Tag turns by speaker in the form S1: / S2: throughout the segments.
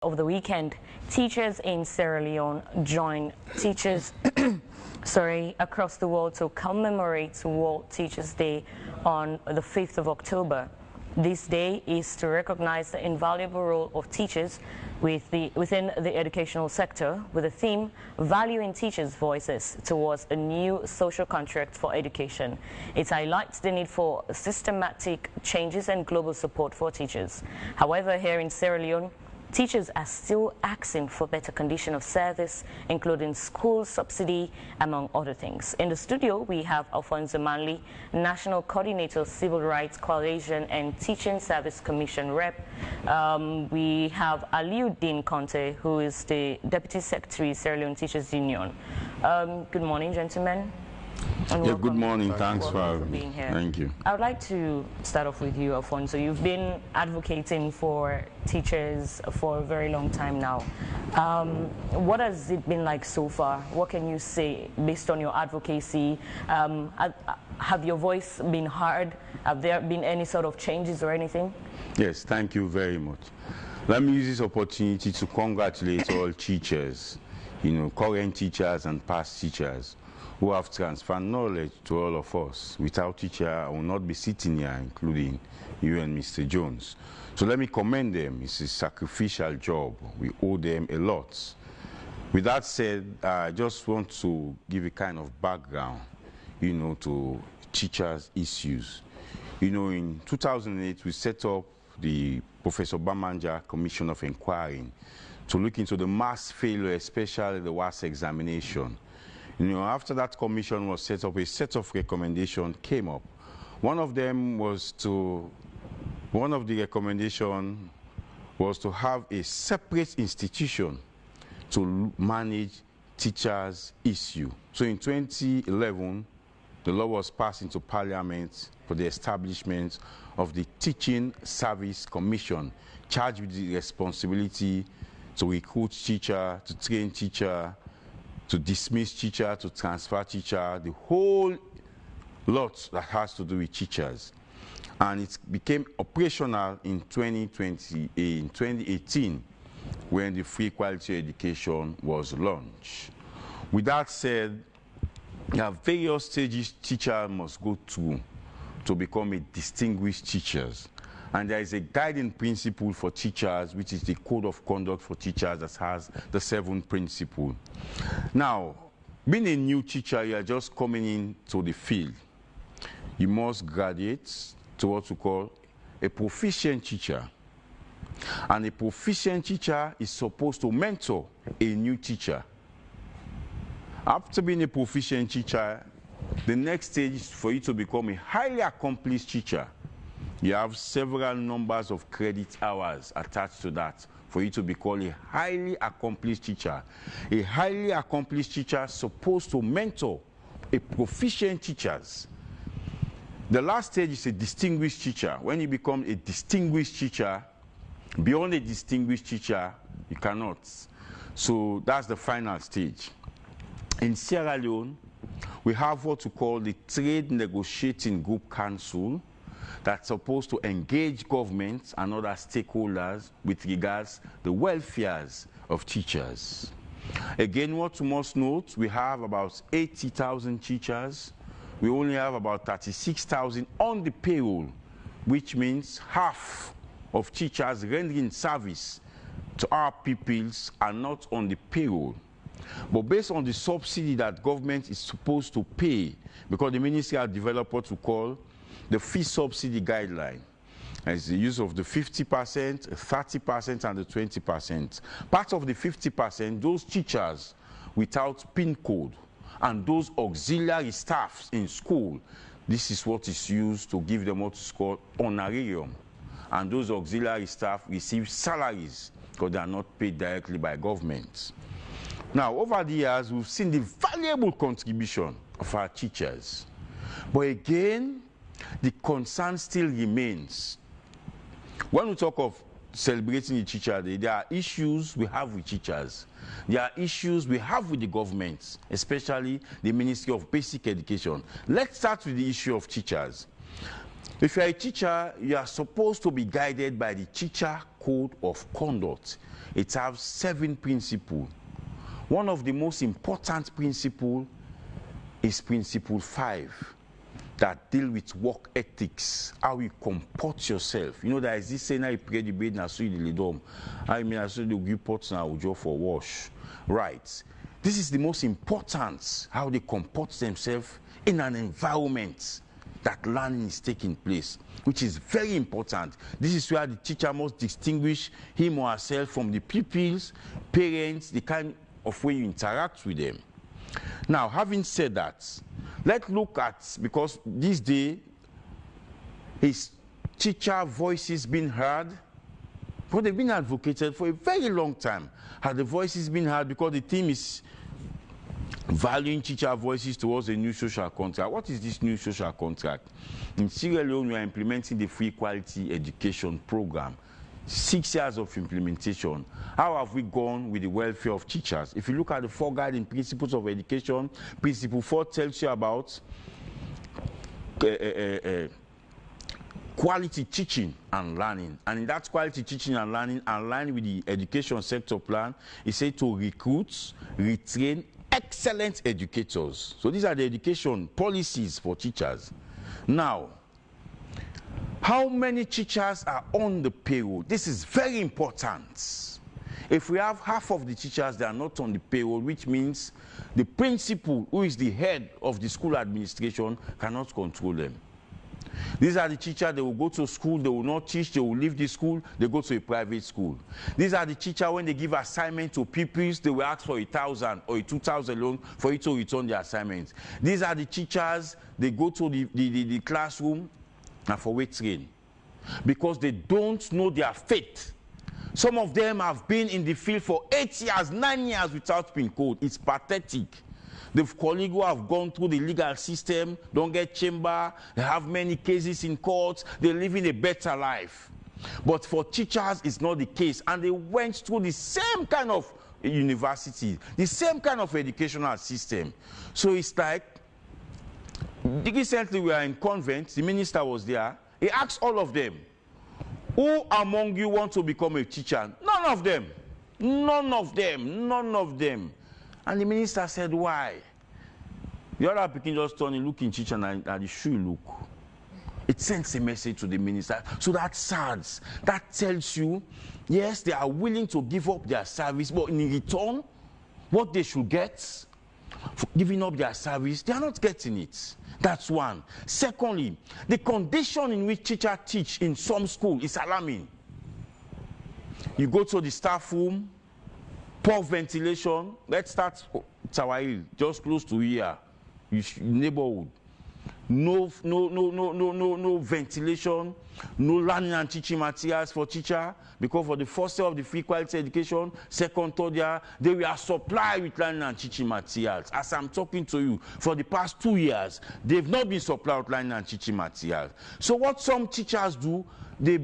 S1: Over the weekend, teachers in Sierra Leone joined teachers across the world to commemorate World Teachers' Day on the 5th of October. This day is to recognize the invaluable role of teachers within the educational sector, with the theme Valuing Teachers' Voices Towards a New Social Contract for Education. It highlights the need for systematic changes and global support for teachers. However, here in Sierra Leone, teachers are still asking for better condition of service, including school subsidy, among other things. In the studio, we have Alfonso Manley, National Coordinator, Civil Rights Coalition and Teaching Service Commission Rep. We have Aliuddin Conte, who is the Deputy Secretary, Sierra Leone Teachers Union. Good morning, gentlemen.
S2: Yeah, good morning. Thanks for
S1: being here.
S2: Thank you.
S1: I would like to start off with you, Alfonso. You've been advocating for teachers for a very long time now. What has it been like so far? What can you say based on your advocacy? Have your voice been heard? Have there been any sort of changes or anything?
S2: Yes, thank you very much. Let me use this opportunity to congratulate all teachers, current teachers and past teachers, who have transferred knowledge to all of us. Without teacher, I will not be sitting here, including you and Mr. Jones. So let me commend them. It's a sacrificial job. We owe them a lot. With that said, I just want to give a kind of background, to teachers' issues. In 2008, we set up the Professor Bamanja Commission of Inquiry to look into the mass failure, especially the WAS examination. After that commission was set up, a set of recommendations came up. One of the recommendation was to have a separate institution to manage teachers' issue. So in 2011, the law was passed into Parliament for the establishment of the Teaching Service Commission, charged with the responsibility to recruit teacher, to train teacher, to dismiss teacher, to transfer teacher, the whole lot that has to do with teachers. And it became operational in 2018 when the free quality education was launched. With that said, there are various stages teacher must go through to become a distinguished teachers. And there is a guiding principle for teachers, which is the code of conduct for teachers that has the 7 principles. Now, being a new teacher, you are just coming into the field. You must graduate to what we call a proficient teacher. And a proficient teacher is supposed to mentor a new teacher. After being a proficient teacher, the next stage is for you to become a highly accomplished teacher. You have several numbers of credit hours attached to that for you to be called a highly accomplished teacher. A highly accomplished teacher is supposed to mentor a proficient teachers. The last stage is a distinguished teacher. When you become a distinguished teacher, beyond a distinguished teacher, you cannot. So that's the final stage. In Sierra Leone, we have what we call the Trade Negotiating Group Council, that's supposed to engage governments and other stakeholders with regards to the welfare of teachers. Again, what you must note, we have about 80,000 teachers. We only have about 36,000 on the payroll, which means half of teachers rendering service to our pupils are not on the payroll. But based on the subsidy that government is supposed to pay, because the ministry has developed what we call the fee subsidy guideline, as the use of the 50%, 30%, and the 20%. Part of the 50%, those teachers without PIN code and those auxiliary staffs in school, this is what is used to give them what is called honorarium. And those auxiliary staff receive salaries because they are not paid directly by government. Now, over the years, we've seen the valuable contribution of our teachers. But again, the concern still remains. When we talk of celebrating the Teacher Day, there are issues we have with teachers. There are issues we have with the government, especially the Ministry of Basic Education. Let's start with the issue of teachers. If you're a teacher, you are supposed to be guided by the teacher code code of conduct. It has 7 principles. One of the most important principles is principle 5, that deal with work ethics, how you comport yourself. You know, there is this saying, I pray the bed, so you the dom. I mean, I saw the reports now, job for wash. Right. This is the most important, how they comport themselves in an environment that learning is taking place, which is very important. This is where the teacher must distinguish him or herself from the pupils, parents, the kind of way you interact with them. Now, having said that, let's look at, because this day, his teacher voices been heard, but they've been advocated for a very long time. Have the voices been heard? Because the theme is valuing teacher voices towards a new social contract. What is this new social contract? In Sierra Leone, we are implementing the free quality education program. 6 years of implementation. How have we gone with the welfare of teachers? If you look at the 4 guiding principles of education, principle 4 tells you about quality teaching and learning. And in that quality teaching and learning, aligned with the education sector plan, it says to recruit, retrain excellent educators. So these are the education policies for teachers. Now, how many teachers are on the payroll? This is very important. If we have half of the teachers that are not on the payroll, which means the principal, who is the head of the school administration, cannot control them. These are the teachers, they will go to school, they will not teach, they will leave the school, they go to a private school. These are the teachers, when they give assignment to pupils, they will ask for 1,000 or 2,000 loan for you to return the assignment. These are the teachers, they go to the classroom and for weight train, because they don't know their faith. Some of them have been in the field for 8 years, 9 years without PIN code. It's pathetic. The colleagues who have gone through the legal system don't get chamber, they have many cases in court, they're living a better life. But for teachers, it's not the case. And they went through the same kind of university, the same kind of educational system. So it's like, recently we are in convent, the minister was there, he asked all of them, who among you want to become a teacher? None of them. None of them. None of them. And the minister said, why? The other people just turn and look in teacher and the shoe look. It sends a message to the minister. So that's sad. That tells you, yes, they are willing to give up their service, but in return, what they should get for giving up their service, they are not getting it. That's one. Secondly, the condition in which teachers teach in some schools is alarming. You go to the staff room, poor ventilation. Let's start Tawail, just close to here, neighborhood. No ventilation, no learning and teaching materials for teacher, because for the first year of the free quality education, second, third year, they were supplied with learning and teaching materials. As I'm talking to you, for the past 2 years, they've not been supplied with learning and teaching materials. So what some teachers do, they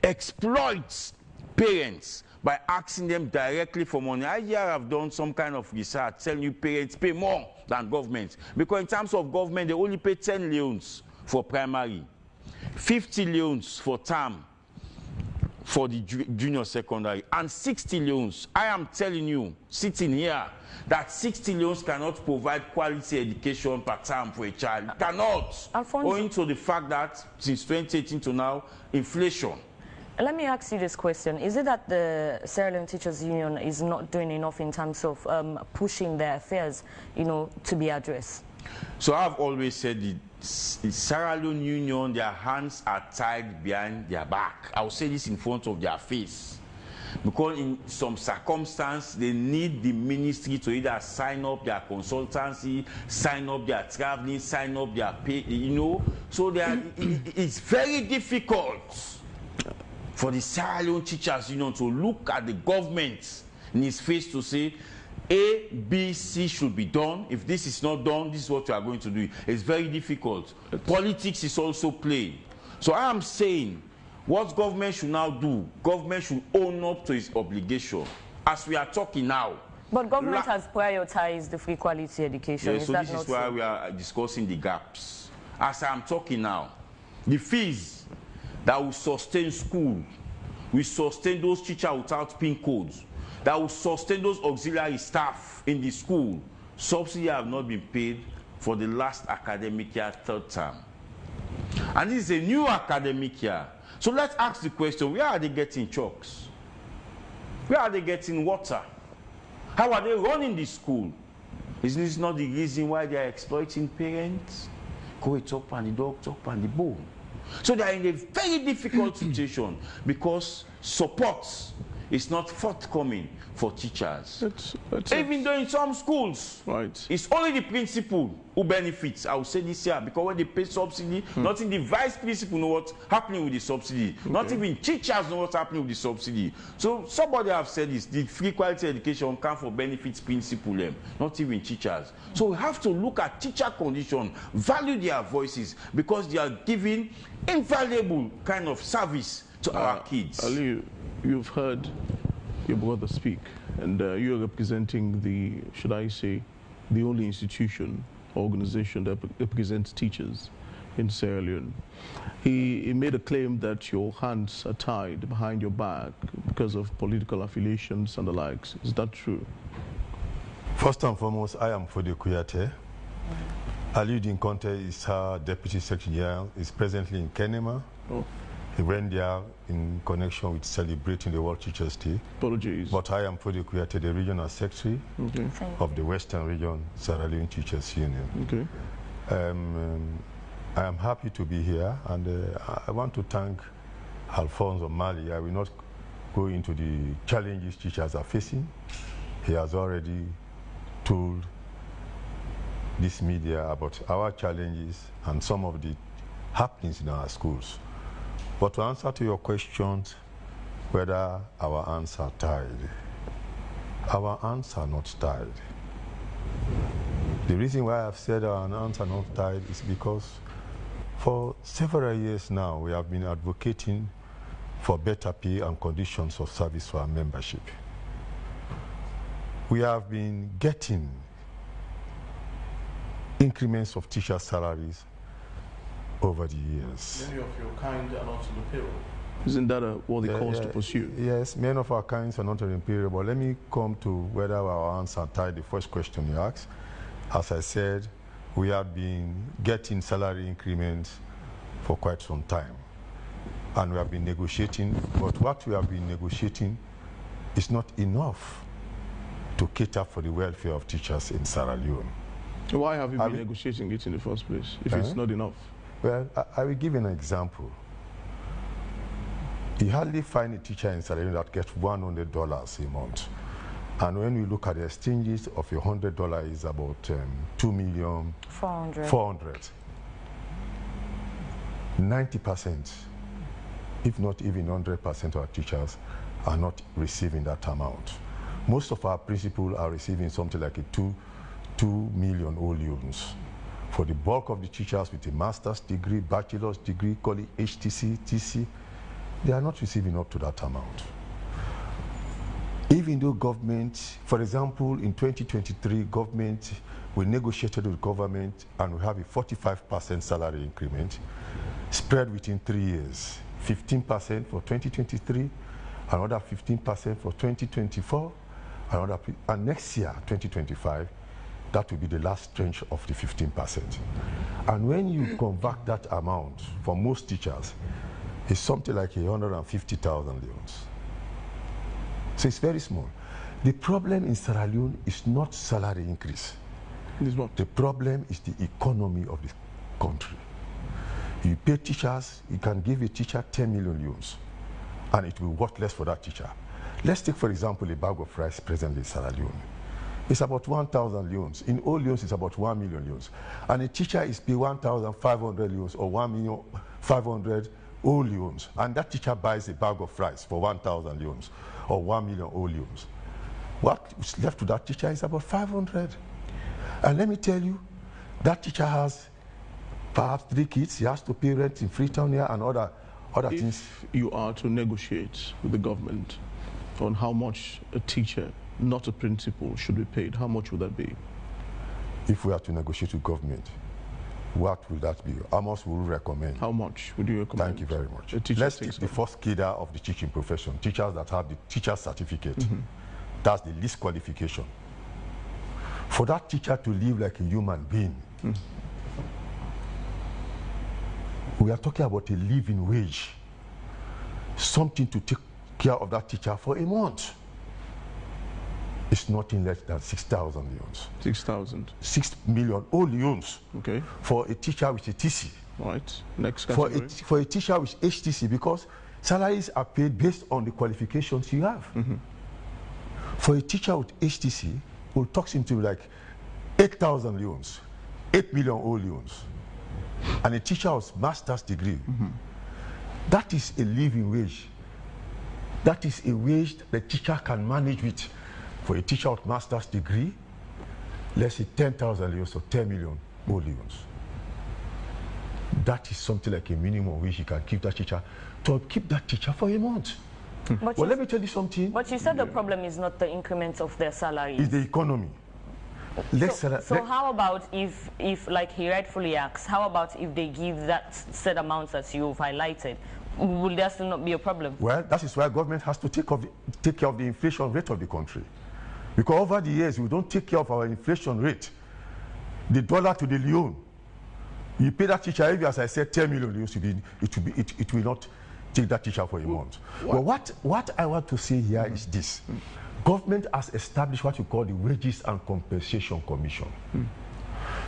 S2: exploit parents by asking them directly for money. I here have done some kind of research telling you parents pay more than government. Because in terms of government, they only pay 10 leones for primary, 50 leones for term for the junior secondary, and 60 leones. I am telling you, sitting here, that 60 leones cannot provide quality education per term for a child. It cannot.
S1: Alfonso,
S2: owing to the fact that since 2018 to now, inflation.
S1: Let me ask you this question. Is it that the Sierra Leone Teachers Union is not doing enough in terms of pushing their affairs, to be addressed?
S2: So I've always said the Sierra Leone Union, their hands are tied behind their back. I'll say this in front of their face. Because in some circumstance, they need the ministry to either sign up their consultancy, sign up their traveling, sign up their pay, So it's very difficult for the Sierra Leone Teachers Union to look at the government in his face to say, A, B, C should be done. If this is not done, this is what we are going to do. It's very difficult. Politics is also playing. So I am saying, what government should now do, government should own up to its obligation. As we are talking now.
S1: But government has prioritized the free quality education.
S2: Yeah, so this is why we are discussing the gaps. As I am talking now, the fees that will sustain school will sustain those teachers without PIN codes, that will sustain those auxiliary staff in the school. Subsidy have not been paid for the last academic year, third term. And this is a new academic year. So let's ask the question, where are they getting chalks? Where are they getting water? How are they running the school? Is this not the reason why they are exploiting parents? Go it up and the dog up and the bone. So they are in a very difficult situation because support is not forthcoming for teachers. Even though in some schools, it's only the principal who benefits. I will say this here, because when they pay subsidy, not even the vice principal know what's happening with the subsidy. Not even teachers know what's happening with the subsidy. So somebody have said this, the free quality education come for benefits principal, not even teachers. So we have to look at teacher condition, value their voices, because they are giving invaluable kind of service to our kids.
S3: Ali, you've heard your brother speak, and you're representing the, should I say, the only institution, organization that represents teachers in Sierra Leone. He made a claim that your hands are tied behind your back because of political affiliations and the likes. Is that true?
S4: First and foremost, I am Foday Kuyateh. Ali Dinkonte is her Deputy Secretary General, is presently in Kenema. Oh. He went there in connection with celebrating the World Teachers' Day.
S3: Apologies.
S4: But I am Foday Kuyateh, the Regional Secretary of the Western Region Sierra Leone Teachers Union. I am happy to be here, and I want to thank Alphonse Mali. I will not go into the challenges teachers are facing. He has already told this media about our challenges and some of the happenings in our schools. But to answer to your questions, whether our hands are tied, our hands are not tied. The reason why I've said our hands are not tied is because for several years now, we have been advocating for better pay and conditions of service for our membership. We have been getting increments of teacher salaries over the years.
S3: Many of your kind are not on the payroll. Isn't that what they cause to pursue?
S4: Yes, many of our kinds are not on the payroll, but let me come to whether our hands are tied, the first question you asked. As I said, we have been getting salary increments for quite some time, and we have been negotiating, but what we have been negotiating is not enough to cater for the welfare of teachers in Sierra Leone.
S3: Why have you been negotiating it in the first place, if it's not enough?
S4: Well, I will give you an example. You hardly find a teacher in Sierra Leone that gets $100 a month. And when we look at the exchanges of $100 is about $2,400,000. 90%, if not even 100% of our teachers are not receiving that amount. Most of our principals are receiving something like a 2 million oleums. For the bulk of the teachers with a master's degree, bachelor's degree, call it HTC, TC, they are not receiving up to that amount. Even though government, for example, in 2023, government, we negotiated with government and we have a 45% salary increment spread within 3 years. 15% for 2023, another 15% for 2024, and next year, 2025, that will be the last tranche of the 15%. And when you convert that amount, for most teachers, it's something like 150,000 leones. So it's very small. The problem in Sierra Leone is not salary increase. The problem is the economy of the country. You pay teachers, you can give a teacher 10 million leones, and it will be worth less for that teacher. Let's take, for example, a bag of rice presently in Sierra Leone. It's about 1,000 leones. In all leones, it's about 1 million leones. And a teacher is paid 1,500 leones or 1,500,000 all leones. And that teacher buys a bag of rice for 1,000 leones or 1 million all leones. What's left to that teacher is about 500. And let me tell you, that teacher has perhaps 3 kids. He has to pay rent in Freetown here and other things.
S3: If you are to negotiate with the government on how much a teacher, not a principal, should be paid, how much would that be?
S4: If we are to negotiate with government, What will that be? How much will you recommend?
S3: How much would you recommend?
S4: Thank you very much.
S3: A teacher
S4: Let's
S3: takes
S4: take the
S3: home?
S4: first cadre of the teaching profession, teachers that have the teacher certificate. That's the least qualification. For that teacher to live like a human being, we are talking about a living wage, something to take care of that teacher for a month. It's nothing less than 6,000 leons.
S3: 6,000.
S4: 6 million old leons.
S3: Okay.
S4: For a teacher with a TC.
S3: Right. Next category.
S4: For a teacher with HTC, because salaries are paid based on the qualifications you have. For a teacher with HTC, we'll talk him to like 8,000 leons, 8 million old leons. And a teacher with master's degree. That is a living wage. That is a wage the teacher can manage with. For a teacher with master's degree, let's say 10,000 leons or 10 million old leons. That is something like a minimum wage you can keep that teacher, to keep that teacher for a month.
S1: But
S4: Well, let me tell you something.
S1: But you said the problem is not the increment of their salaries.
S4: It's the economy.
S1: So how about if, like he rightfully asks, how about if they give that set amount that you've highlighted? Will there still not be a problem?
S4: Well, that is why government has to take care of the inflation rate of the country. Because over the years, we don't take care of our inflation rate. The dollar to the leon. You pay that teacher, every, as I said, 10 million leons, it will not take that teacher for a month. Well, what I want to say here is this. Government has established what you call the Wages and Compensation Commission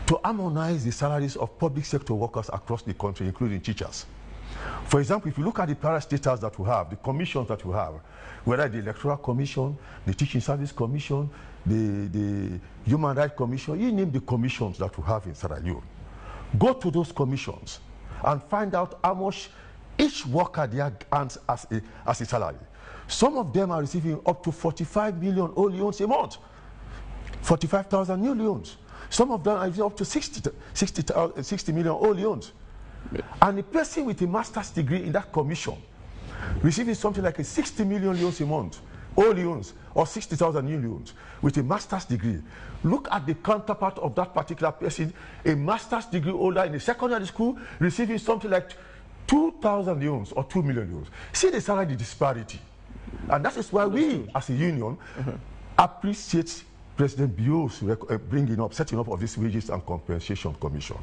S4: to harmonize the salaries of public sector workers across the country, including teachers. For example, if you look at the parastatals that we have, the commissions that we have, whether the Electoral Commission, the Teaching Service Commission, the Human Rights Commission, you name the commissions that we have in Sierra Leone. Go to those commissions and find out how much each worker there earns as a salary. Some of them are receiving up to 45 million old leons a month, 45,000 new leons. Some of them are receiving up to 60 million old leons. And a person with a master's degree in that commission receiving something like a 60 million leons a month, old leons, or 60,000 new leons with a master's degree. Look at the counterpart of that particular person, a master's degree holder in a secondary school receiving something like 2,000 leons or 2 million leons. See the salary disparity. And that is why we, as a union, appreciate President Bio's setting up of this Wages and Compensation Commission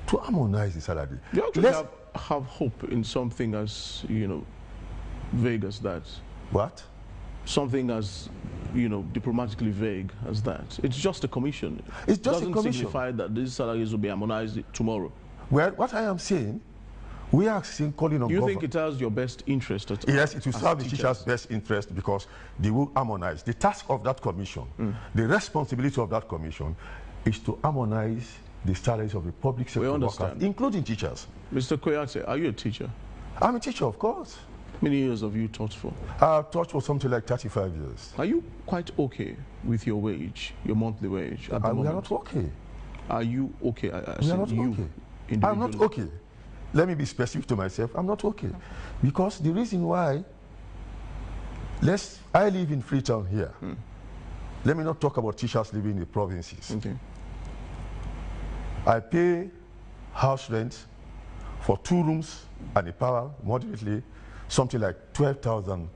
S4: to harmonize the salary.
S3: You actually have hope in something as, vague as that.
S4: What?
S3: Something as, diplomatically vague as that. It's just a commission.
S4: It's just a commission.
S3: It doesn't signify that these salaries will be harmonized tomorrow.
S4: Well, what I am saying, we are calling on
S3: Do you think it has your best interest?
S4: Yes, it will serve the teacher's best interest because they will harmonize. The task of that commission, the responsibility of that commission is to harmonize the salaries of the public sector workers, including teachers.
S3: Mr. Kuyateh, are you a teacher?
S4: I'm a teacher, of course.
S3: How many years have you taught for?
S4: I've taught for something like 35 years.
S3: Are you quite okay with your wage, your monthly wage at the moment?
S4: We are not okay.
S3: Are you okay?
S4: We are not okay. I'm not okay. Let me be specific to myself. I'm not okay. Because the reason why, I live in Freetown here. Let me not talk about teachers living in the provinces.
S3: Okay.
S4: I pay house rent for 2 rooms and a power, moderately, something like 12,000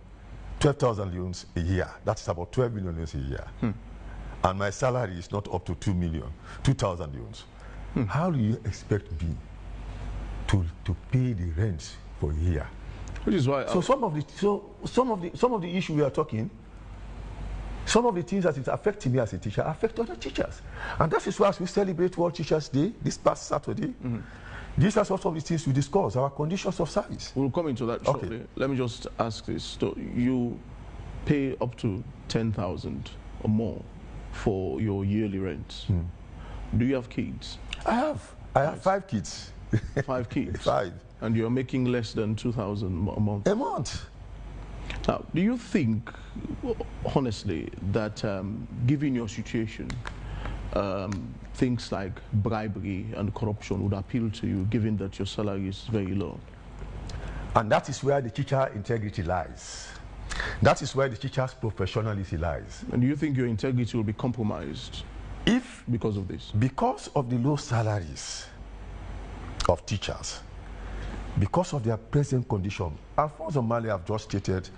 S4: leons a year. That's about 12 million leons a year. And my salary is not up to 2,000 leons. How do you expect me to pay the rent for a year?
S3: Which is why.
S4: So some of the issues we are talking, some of the things that is affecting me as a teacher affect other teachers, and that is why as we celebrate World Teachers Day this past Saturday. These are some of the things we discuss, our conditions of service.
S3: We'll come into that shortly. Okay. Let me just ask this. So you pay up to 10,000 or more for your yearly rent. Do you have kids?
S4: I have 5 kids.
S3: 5 kids?
S4: 5.
S3: And you're making less than 2,000 a month?
S4: A month.
S3: Now, do you think, honestly, that given your situation, things like bribery and corruption would appeal to you, given that your salary is very low?
S4: And that is where the teacher integrity lies. That is where the teacher's professionalism lies.
S3: And do you think your integrity will be compromised because of this?
S4: Because of the low salaries, of teachers, because of their present condition, Alfonso Mali have just stated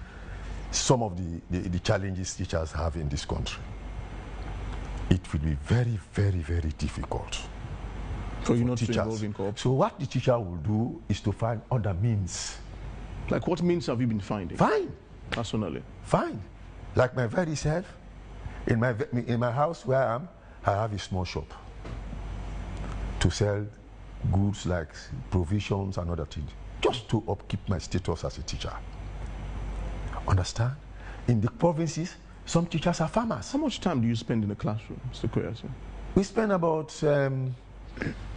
S4: some of the challenges teachers have in this country. It will be very, very, very difficult
S3: for you not
S4: teachers.
S3: to involve in co-op.
S4: So what the teacher will do is to find other means.
S3: Like what means have you been finding?
S4: Fine.
S3: Personally?
S4: Fine. Like my very self, in my house where I am, I have a small shop to sell goods like provisions and other things, just to upkeep my status as a teacher. Understand? In the provinces, some teachers are farmers.
S3: How much time do you spend in the classroom, Mr. Kuyateh?
S4: We spend about,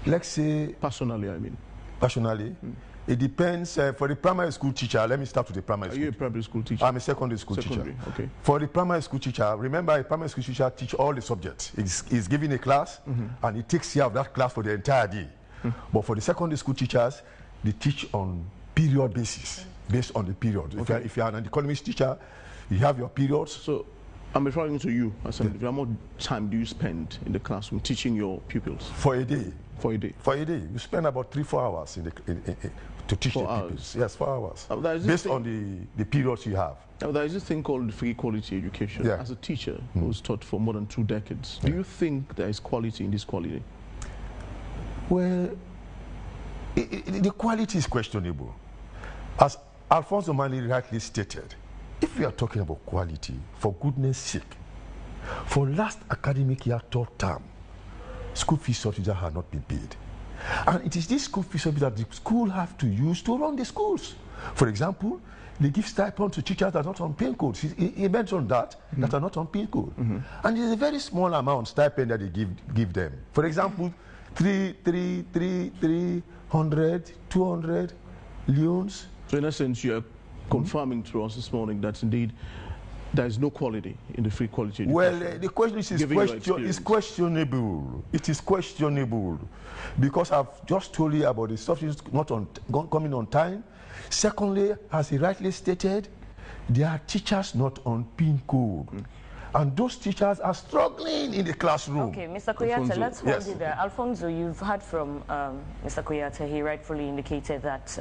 S4: let's say...
S3: Personally, I mean.
S4: Personally? It depends. For the primary school teacher, let me start with the primary school.
S3: Are you a primary school teacher?
S4: I'm a secondary school teacher.
S3: Okay.
S4: For the primary school teacher, remember a primary school teacher teach all the subjects. He's given a class and he takes care of that class for the entire day. But for the secondary school teachers, they teach on period basis, based on the period.
S3: Okay.
S4: If you're an economics teacher, you have your periods.
S3: So I'm referring to you as an how much time do you spend in the classroom teaching your pupils?
S4: For a day.
S3: For a day?
S4: For a day. You spend about 3-4 hours to teach
S3: 4
S4: the
S3: hours.
S4: pupils. Yes, 4 hours.
S3: Based
S4: on the periods you have.
S3: Now, there is this thing called free quality education.
S4: Yeah.
S3: As a teacher who's taught for more than 2 decades, do you think there is quality in this quality?
S4: Well, the quality is questionable. As Alfonso Mali rightly stated, if we are talking about quality, for goodness sake, for last academic year, 3rd term, school fees subsidies have not been paid. And it is this school fees subsidy that the school have to use to run the schools. For example, they give stipend to teachers that are not on pin codes. He mentioned that are not on pin code. And it's a very small amount stipend that they give them. For example, 300, 200 leones.
S3: So in essence, you are confirming to us this morning that indeed there is no quality in the free quality education.
S4: Well, the question is questionable. It is questionable because I've just told you about the subsidies not coming on time. Secondly, as he rightly stated, there are teachers not on PIN code. And those teachers are struggling in the classroom.
S1: Okay, Mr. Kuyateh, let's hold you there. Alfonso, you've heard from Mr. Kuyateh. He rightfully indicated that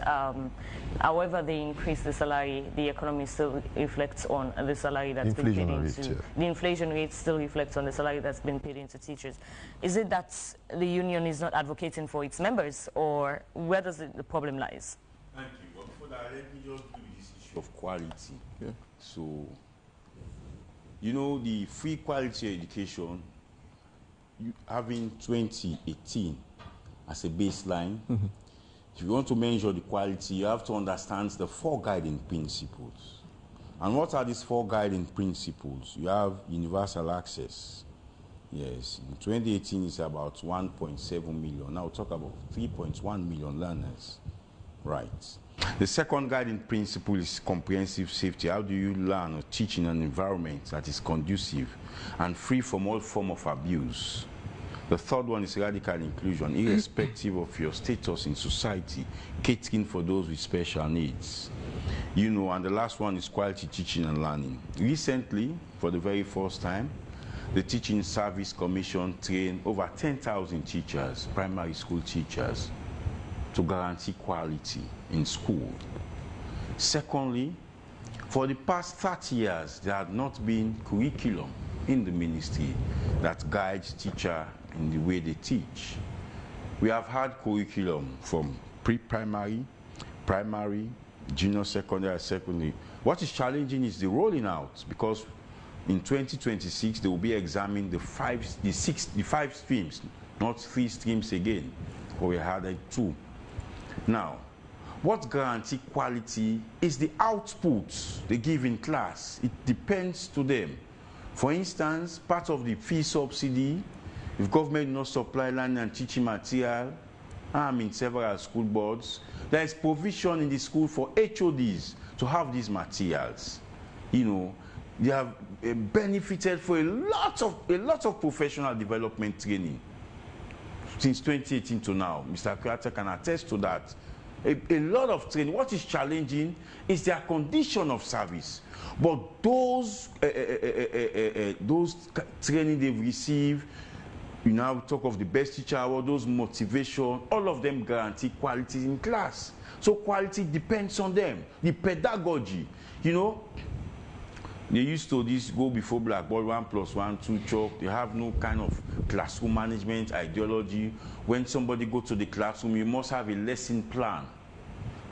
S1: however they increase the salary, the economy still reflects on the salary that's been paid into... The inflation rate still reflects on the salary that's been paid into teachers. Is it that the union is not advocating for its members, or where does the problem lies?
S2: Thank you. But before that, let me just do this issue of quality.
S3: Yeah.
S2: So, you know, the free quality education, having 2018 as a baseline, if you want to measure the quality, you have to understand the 4 guiding principles. And what are these 4 guiding principles? You have universal access. Yes, in 2018 it's about 1.7 million. Now we'll talk about 3.1 million learners. Right. The second guiding principle is comprehensive safety. How do you learn or teach in an environment that is conducive and free from all form of abuse? The third one is radical inclusion, irrespective of your status in society, catering for those with special needs. You know, and the last one is quality teaching and learning. Recently, for the very first time, the Teaching Service Commission trained over 10,000 teachers, primary school teachers, to guarantee quality in school. Secondly, for the past 30 years, there had not been curriculum in the ministry that guides teachers in the way they teach. We have had curriculum from pre-primary, primary, junior secondary, secondary. What is challenging is the rolling out, because in 2026 they will be examining the 5 streams, not 3 streams again, but we had 2. Now, what guarantee quality is the output they give in class. It depends to them. For instance, part of the fee subsidy, if government not supply learning and teaching material, I'm in several school boards, there is provision in the school for HODs to have these materials. You know, they have benefited for a lot of professional development training since 2018 to now. Mr. Kuyateh can attest to that. A lot of training. What is challenging is their condition of service. But those training they've received You now talk of the best teacher award, those motivation, all of them guarantee quality in class. So quality depends on them. The pedagogy, you know, they used to go before blackboard 1+1 2 chalk. They have no kind of classroom management ideology. When somebody go to the classroom, you must have a lesson plan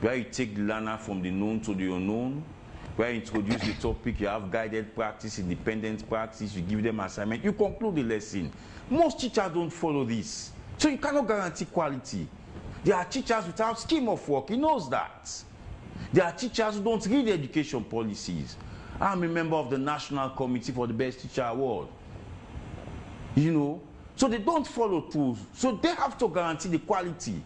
S2: where you take the learner from the known to the unknown, where you introduce the topic, you have guided practice, independent practice, you give them assignment, you conclude the lesson. Most teachers don't follow this. So you cannot guarantee quality. There are teachers without scheme of work, he knows that. There are teachers who don't read education policies. I'm a member of the National Committee for the Best Teacher Award. You know, so they don't follow through. So they have to guarantee the quality.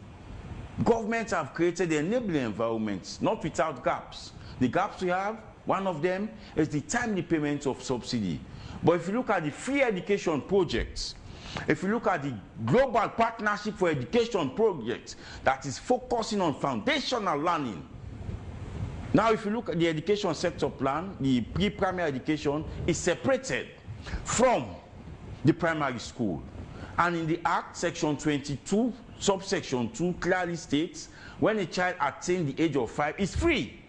S2: Governments have created the enabling environments, not without gaps. The gaps we have, one of them is the timely payment of subsidy. But if you look at the free education projects, if you look at the Global Partnership for Education project that is focusing on foundational learning. Now, if you look at the education sector plan, the pre-primary education is separated from the primary school. And in the Act, Section 22, subsection 2 clearly states when a child attains the age of 5, it's free.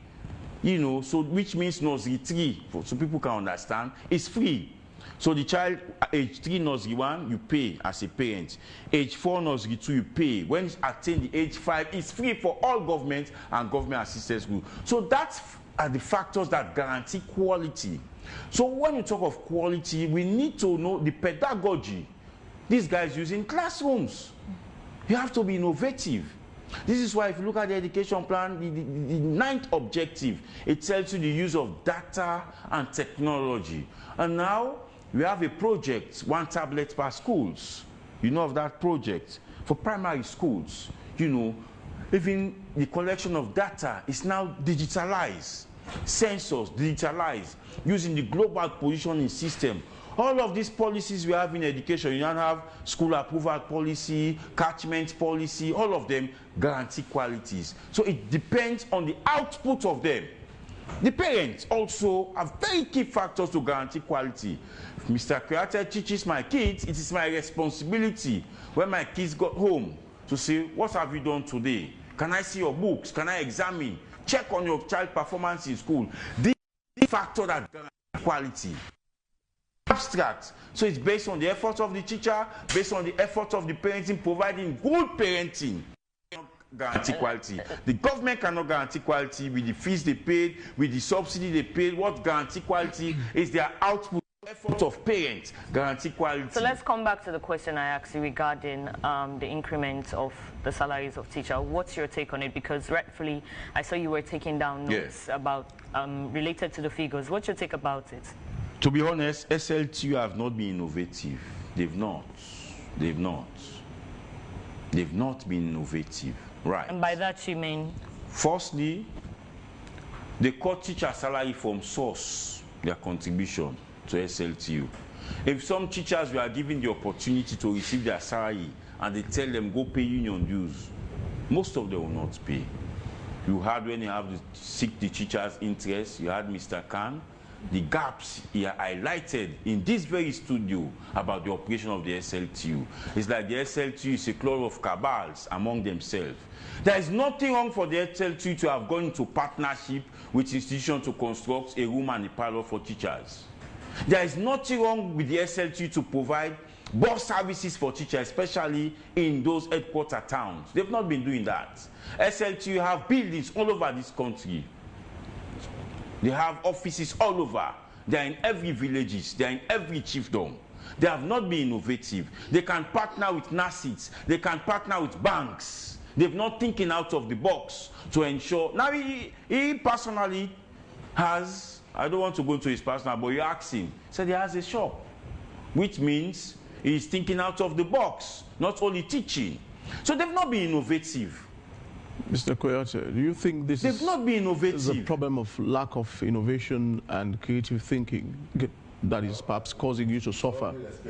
S2: You know, so which means nursery 3, so people can understand, it's free. So the child, age 3 nursery 1, you pay as a parent. Age 4 nursery 2, you pay. When it's attained the age 5, it's free for all government and government assistance groups. So that's are the factors that guarantee quality. So when you talk of quality, we need to know the pedagogy these guys use in classrooms. You have to be innovative. This is why if you look at the education plan, the 9th objective, it tells you the use of data and technology. And now we have a project, 1 tablet per schools. You know of that project for primary schools. You know, even the collection of data is now digitalized. Sensors digitalized using the global positioning system. All of these policies we have in education, you don't have school approval policy, catchment policy, all of them guarantee qualities. So it depends on the output of them. The parents also have very key factors to guarantee quality. If Mr. Kuyateh teaches my kids, it is my responsibility when my kids got home to say, what have you done today? Can I see your books? Can I examine? Check on your child performance in school. This is the factor that guarantees quality. Abstract. So it's based on the effort of the teacher, based on the effort of the parenting, providing good parenting. Guarantee quality. The government cannot guarantee quality with the fees they paid, with the subsidy they paid. What guarantee quality is their output, effort of parents. Guarantee quality.
S1: So let's come back to the question I asked you regarding the increment of the salaries of teachers. What's your take on it? Because rightfully, I saw you were taking down notes about related to the figures. What's your take about it?
S2: To be honest, SLTU have not been innovative. They've not. They've not. They've not been innovative. Right.
S1: And by that you mean?
S2: Firstly, they cut teacher salary from source, their contribution to SLTU. If some teachers were given the opportunity to receive their salary and they tell them go pay union dues, most of them will not pay. You had when you have to seek the teacher's interest, you had Mr. Khan. The gaps he highlighted in this very studio about the operation of the SLTU. It's like the SLTU is a club of cabals among themselves. There is nothing wrong for the SLTU to have gone into partnership with institutions to construct a room and a parlor for teachers. There is nothing wrong with the SLTU to provide bus services for teachers, especially in those headquarter towns. They've not been doing that. SLTU have buildings all over this country. They have offices all over. They are in every villages. They are in every chiefdom. They have not been innovative. They can partner with NASITs. They can partner with banks. They've not thinking out of the box to ensure. Now he personally has, I don't want to go into his personal, but you ask him, he said he has a shop, which means he's thinking out of the box, not only teaching. So they've not been innovative.
S3: Mr. Kuyateh, do you think this
S2: They've not been innovative.
S3: is a problem of lack of innovation and creative thinking that is perhaps causing you to suffer?
S4: He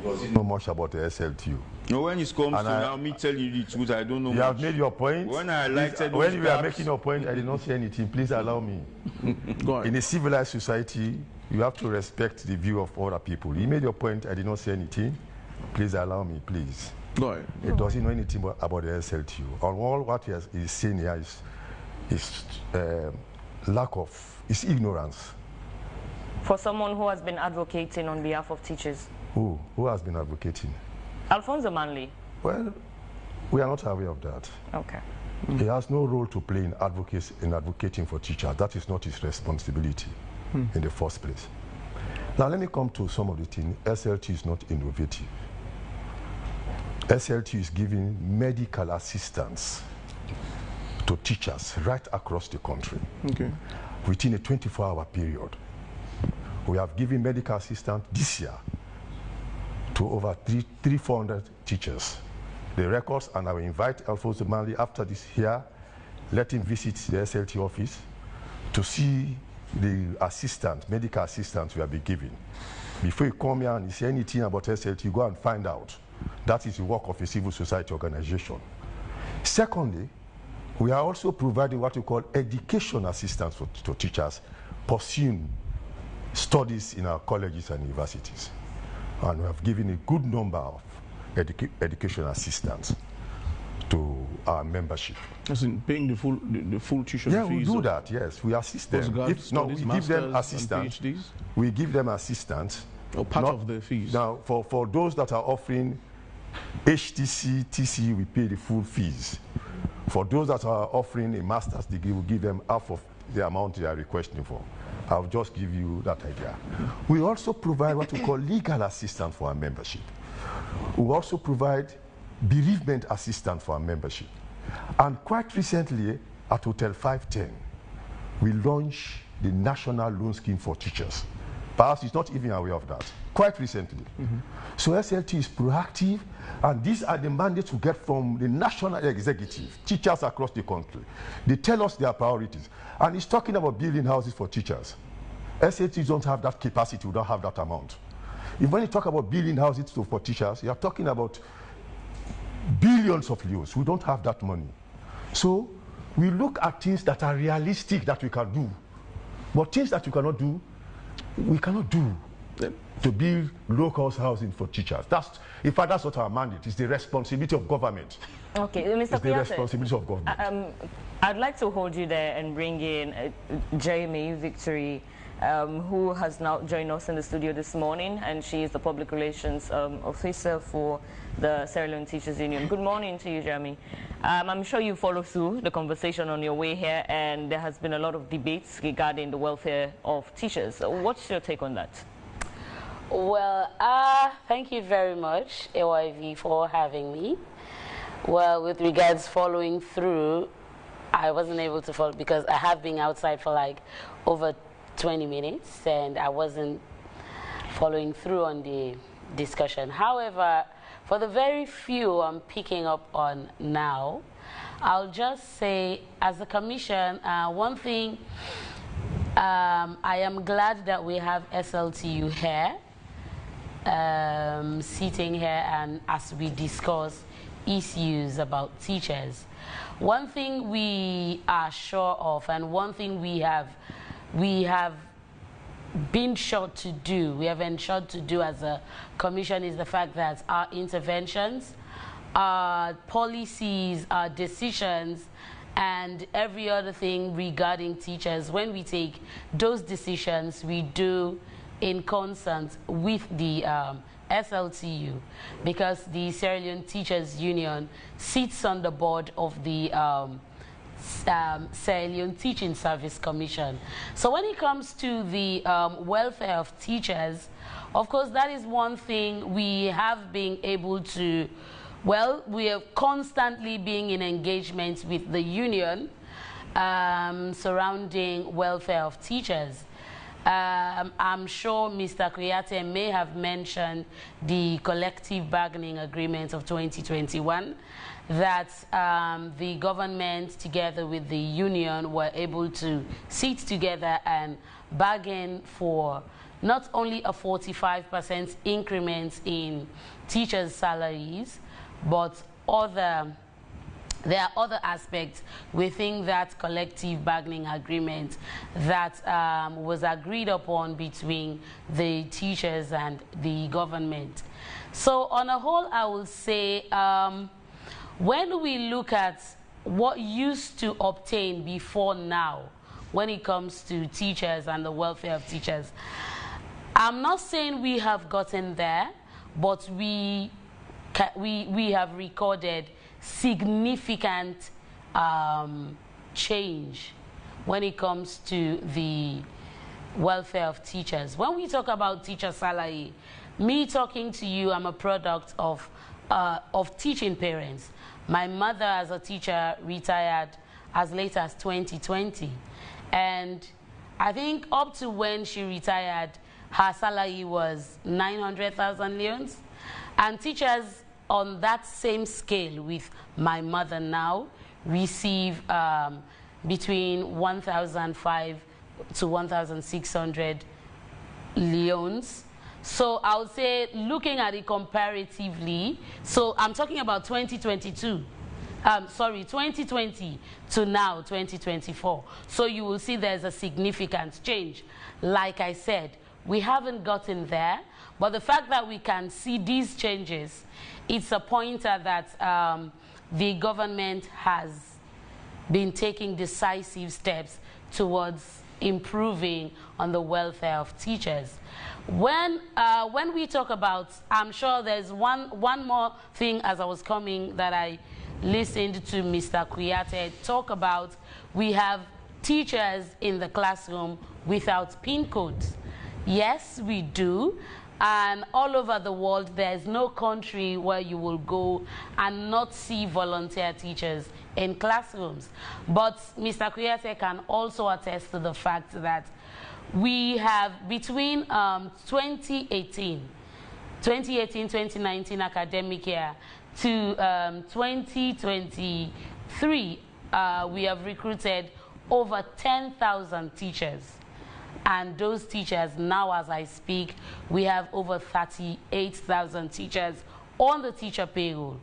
S4: doesn't know much about the SLTU.
S2: No, when it comes to now me telling you the truth, I don't know
S4: You
S2: much.
S4: have made your point.
S2: When I highlighted
S4: When you
S2: those
S4: are making your point, I did not say anything. Please allow me.
S3: Go ahead.
S4: In a civilized society, you have to respect the view of other people. You made your point, I did not say anything. Please allow me, please.
S3: Go ahead.
S4: It doesn't know anything about the SLTU. All what he is saying here is is ignorance.
S1: For someone who has been advocating on behalf of teachers.
S4: Who has been advocating?
S1: Alfonso Manley.
S4: Well, we are not aware of that.
S1: Okay.
S4: He has no role to play in advocating for teachers. That is not his responsibility in the first place. Now let me come to some of the things. SLT is not innovative. SLT is giving medical assistance to teachers right across the country within a 24-hour period. We have given medical assistance this year to over 300 teachers. The records, and I will invite Alfonso Manley after this here, let him visit the SLT office to see the medical assistance we have been giving. Before you come here and you say anything about SLT, you go and find out. That is the work of a civil society organization. Secondly, we are also providing what we call education assistance to teachers pursuing studies in our colleges and universities. And we have given a good number of education assistance to our membership.
S3: As in paying the full tuition fees?
S4: Yeah, we do that, yes. We assist them. We give them assistance. We give them assistance.
S3: Or part of the fees?
S4: Now, for those that are offering HTC, TC, we pay the full fees. For those that are offering a master's degree, we give them half of the amount they are requesting for. I'll just give you that idea. We also provide what we call legal assistance for our membership. We also provide bereavement assistance for our membership. And quite recently, at Hotel 510, we launched the National Loan Scheme for Teachers. Perhaps he's not even aware of that. Quite recently. So SLT is proactive, and these are the mandates we get from the national executive, teachers across the country. They tell us their priorities. And he's talking about building houses for teachers. SLT don't have that capacity, we don't have that amount. If when you talk about building houses for teachers, you are talking about billions of euros. We don't have that money. So we look at things that are realistic that we can do. But things that we cannot do, we cannot do. To build low-cost housing for teachers. In fact, that's what our mandate is. The responsibility of government.
S1: Okay, Mr.
S4: It's the responsibility of government.
S1: I'd like to hold you there and bring in Jamie Victory, who has now joined us in the studio this morning, and she is the public relations officer for the Sierra Leone Teachers Union. Good morning to you, Jamie. I'm sure you follow through the conversation on your way here, and there has been a lot of debates regarding the welfare of teachers. What's your take on that?
S5: Well, thank you very much, AYV, for having me. Well, with regards following through, I wasn't able to follow because I have been outside for like over 20 minutes and I wasn't following through on the discussion. However, for the very few I'm picking up on now, I'll just say as a commission, one thing, I am glad that we have SLTU here. Sitting here and as we discuss issues about teachers. One thing we are sure of and one thing we have been sure to do, we have ensured to do as a commission is the fact that our interventions, our policies, our decisions, and every other thing regarding teachers, when we take those decisions, we do in concert with the SLTU, because the Sierra Leone Teachers Union sits on the board of the Sierra Leone Teaching Service Commission. So when it comes to the welfare of teachers, of course, that is one thing we have been able to, well, we are constantly being in engagement with the union surrounding welfare of teachers. I'm sure Mr. Kuyateh may have mentioned the collective bargaining agreement of 2021 that the government together with the union were able to sit together and bargain for not only a 45% increment in teachers' salaries, but other there are other aspects within that collective bargaining agreement that was agreed upon between the teachers and the government. So on a whole, I will say when we look at what used to obtain before now when it comes to teachers and the welfare of teachers, I'm not saying we have gotten there, but we have recorded significant change when it comes to the welfare of teachers. When we talk about teacher salary, me talking to you, I'm a product of teaching parents. My mother as a teacher retired as late as 2020. And I think up to when she retired, her salary was 900,000 leones. And teachers on that same scale with my mother now receive between 1,500 to 1,600 leones. So I would say, looking at it comparatively, so I'm talking about 2020 to now 2024. So you will see there's a significant change. Like I said, we haven't gotten there, but the fact that we can see these changes, it's a pointer that the government has been taking decisive steps towards improving on the welfare of teachers. When we talk about, I'm sure there's one more thing as I was coming that I listened to Mr. Kuyateh talk about. We have teachers in the classroom without PIN codes. Yes, we do. And all over the world, there's no country where you will go and not see volunteer teachers in classrooms. But Mr. Kuyateh can also attest to the fact that we have between 2018-2019 academic year to 2023, we have recruited over 10,000 teachers. And those teachers, now as I speak, we have over 38,000 teachers on the teacher payroll.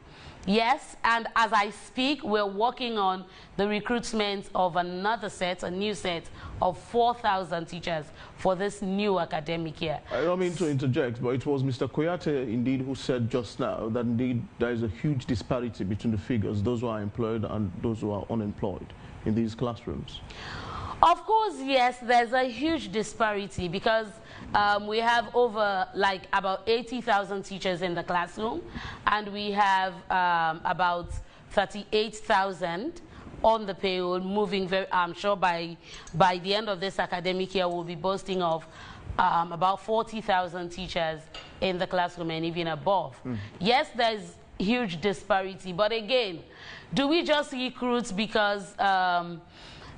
S5: Yes, and as I speak, we're working on the recruitment of another set, a new set of 4,000 teachers for this new academic year.
S3: I don't mean to interject, but it was Mr. Kuyateh indeed who said just now that indeed there is a huge disparity between the figures, those who are employed and those who are unemployed in these classrooms.
S5: Of course, yes, there's a huge disparity because we have over about 80,000 teachers in the classroom, and we have about 38,000 on the payroll, moving very, I'm sure by the end of this academic year, we'll be boasting of about 40,000 teachers in the classroom and even above. Yes, there's huge disparity, but again, do we just recruit because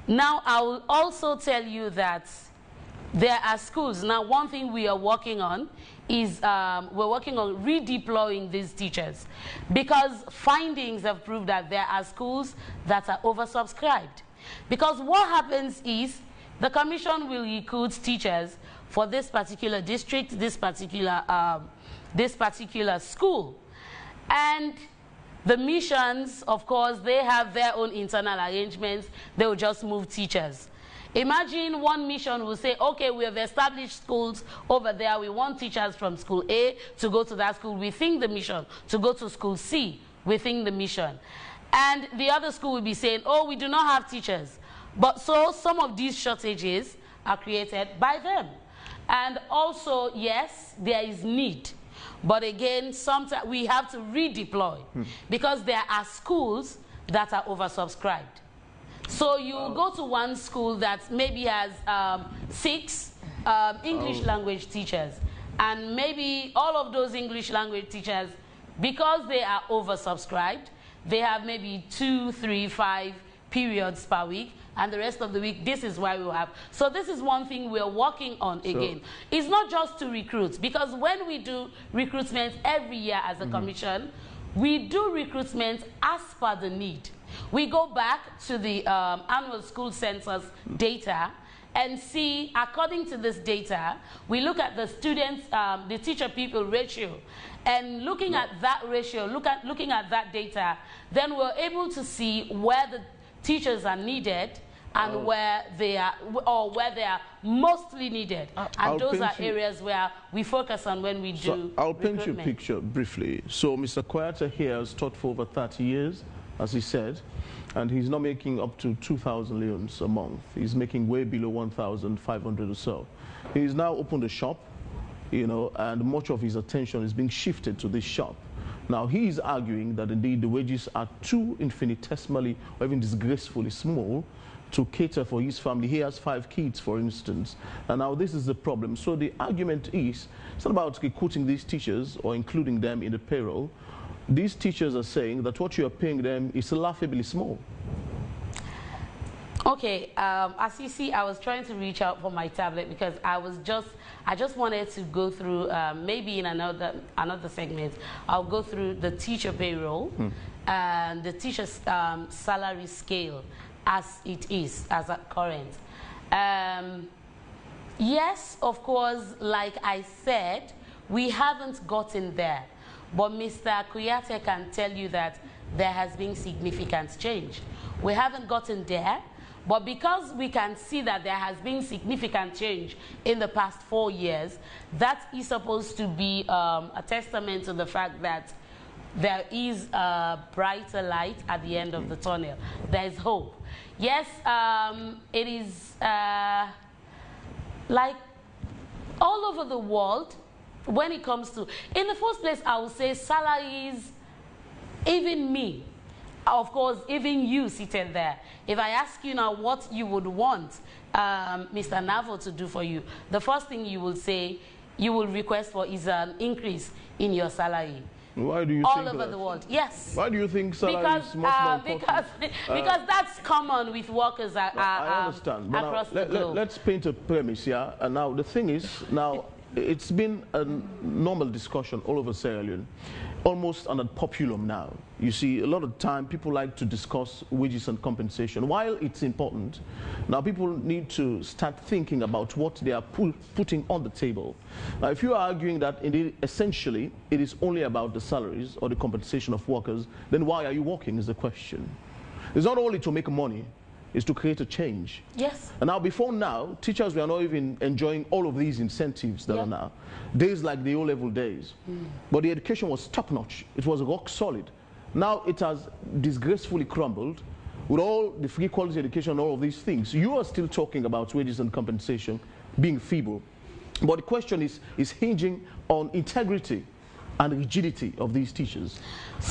S5: now, I will also tell you that there are schools. Now, one thing we are working on is we're working on redeploying these teachers because findings have proved that there are schools that are oversubscribed. Because what happens is the commission will recruit teachers for this particular district, this particular school. And the missions, of course, they have their own internal arrangements. They will just move teachers. Imagine one mission will say, okay, we have established schools over there. We want teachers from school A to go to that school within the mission, to go to school C within the mission. And the other school will be saying, oh, we do not have teachers. But so some of these shortages are created by them. And also, yes, there is need. But again, sometimes we have to redeploy because there are schools that are oversubscribed. So you go to one school that maybe has 6 English language teachers, and maybe all of those English language teachers, because they are oversubscribed, they have maybe 2, 3, 5 periods per week, and the rest of the week, this is why we have. So this is one thing we're working on again. It's not just to recruit, because when we do recruitment every year as a commission, we do recruitment as per the need. We go back to the annual school census data, and see, according to this data, we look at the students, the teacher-pupil ratio, and looking at that ratio, looking at that data, then we're able to see where the teachers are needed and where they are, or where they are mostly needed. And those are areas where we focus on when we do
S3: I'll paint you a picture briefly. So Mr. Kuyateh here has taught for over 30 years, as he said, and he's not making up to 2,000 leones a month. He's making way below 1,500 or so. He's now opened a shop, you know, and much of his attention is being shifted to this shop. Now, he is arguing that indeed the wages are too infinitesimally or even disgracefully small to cater for his family. He has 5 kids, for instance, and now this is the problem. So the argument is, it's not about quoting these teachers or including them in the payroll. These teachers are saying that what you are paying them is laughably small.
S5: Okay, as you see, I was trying to reach out for my tablet because I just wanted to go through, maybe in another segment, I'll go through the teacher payroll and the teacher's salary scale as it is, as at current. Yes, of course, like I said, we haven't gotten there. But Mr. Kuyateh can tell you that there has been significant change. We haven't gotten there, but because we can see that there has been significant change in the past 4 years, that is supposed to be a testament to the fact that there is a brighter light at the end of the tunnel. There is hope. Yes, it is like all over the world. When it comes to, in the first place, I would say salaries, even me, of course, even you seated there. If I ask you now what you would want Mr. Navo to do for you, the first thing you will say, you will request for is an increase in your salary.
S3: Why do you
S5: all
S3: think
S5: over
S3: that?
S5: the world? Yes.
S3: Why do you think salary is much more important?
S5: Because that's common with workers
S3: I understand. But
S5: across
S3: now,
S5: the globe.
S3: Let's paint a premise here. And now the thing is, now it's been a normal discussion all over Sierra Leone, almost on a populum now. You see, a lot of time people like to discuss wages and compensation. While it's important, now people need to start thinking about what they are putting on the table. Now, if you are arguing that indeed, essentially, it is only about the salaries or the compensation of workers, then why are you working is the question. It's not only to make money, is to create a change.
S5: Yes.
S3: And now, before now, teachers were not even enjoying all of these incentives that are now. Days like the O-level days. But the education was top-notch. It was rock solid. Now it has disgracefully crumbled with all the free quality education and all of these things. You are still talking about wages and compensation being feeble. But the question is hinging on integrity and rigidity of these teachers,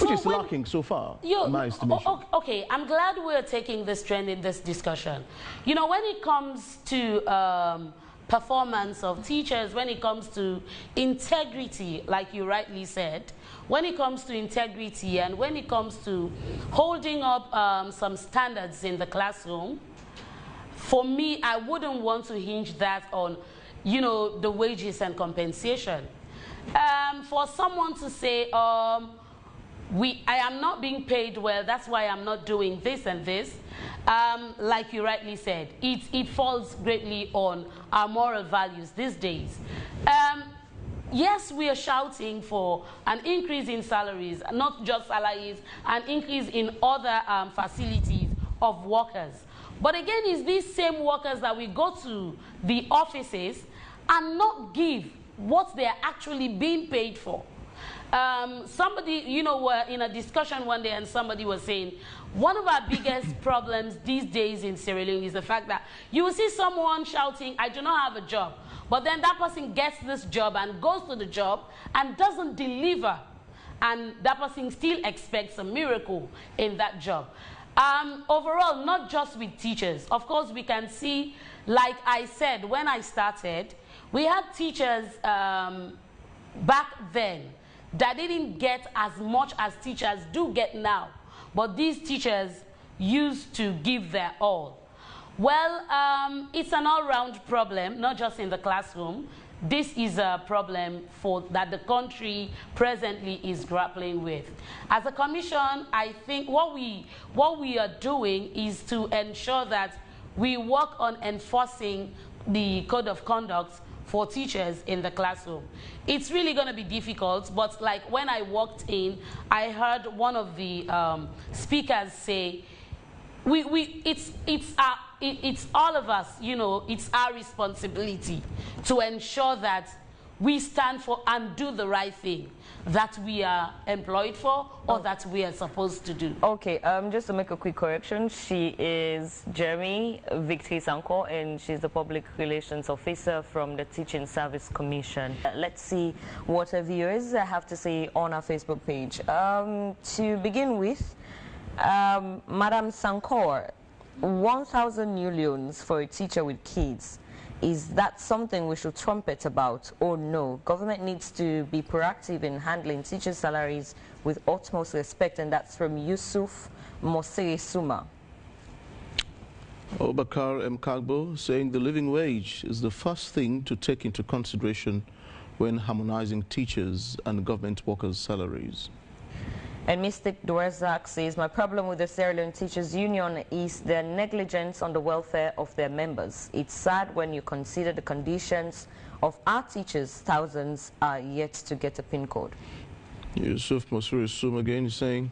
S3: which is lacking so far, in my estimation.
S5: Okay, I'm glad we're taking this trend in this discussion. You know, when it comes to performance of teachers, when it comes to integrity, like you rightly said, when it comes to integrity and when it comes to holding up some standards in the classroom, for me, I wouldn't want to hinge that on, you know, the wages and compensation. For someone to say, I am not being paid well, that's why I'm not doing this and this, like you rightly said, it falls greatly on our moral values these days. Yes, we are shouting for an increase in salaries, not just salaries, an increase in other facilities of workers. But again, it's these same workers that we go to the offices and not give what they're actually being paid for. Somebody, you know, were in a discussion one day and somebody was saying, one of our biggest problems these days in Sierra Leone is the fact that you will see someone shouting, I do not have a job. But then that person gets this job and goes to the job and doesn't deliver. And that person still expects a miracle in that job. Overall, not just with teachers. Of course, we can see, like I said, when I started, we had teachers back then that didn't get as much as teachers do get now. But these teachers used to give their all. Well, it's an all-round problem, not just in the classroom. This is a problem that the country presently is grappling with. As a commission, I think what we are doing is to ensure that we work on enforcing the code of conduct for teachers in the classroom. It's really going to be difficult, but like when I walked in, I heard one of the speakers say, it's all of us, you know, it's our responsibility to ensure that we stand for and do the right thing that we are employed for or that we are supposed to do.
S1: Okay, just to make a quick correction, she is Jeremy Victory Sanko, and she's the Public Relations Officer from the Teaching Service Commission. Let's see what our viewers have to say on our Facebook page. To begin with, Madam Sankor, 1,000 new loans for a teacher with kids. Is that something we should trumpet about or no? Government needs to be proactive in handling teachers' salaries with utmost respect, and that's from Yusuf Mosiri Suma.
S3: Obakar M. Kagbo saying the living wage is the first thing to take into consideration when harmonizing teachers and government workers' salaries.
S1: And Mystic Dworzak says, my problem with the Sierra Leone Teachers Union is their negligence on the welfare of their members. It's sad when you consider the conditions of our teachers. Thousands are yet to get a PIN code.
S3: Yusuf Mosuri Sum again saying,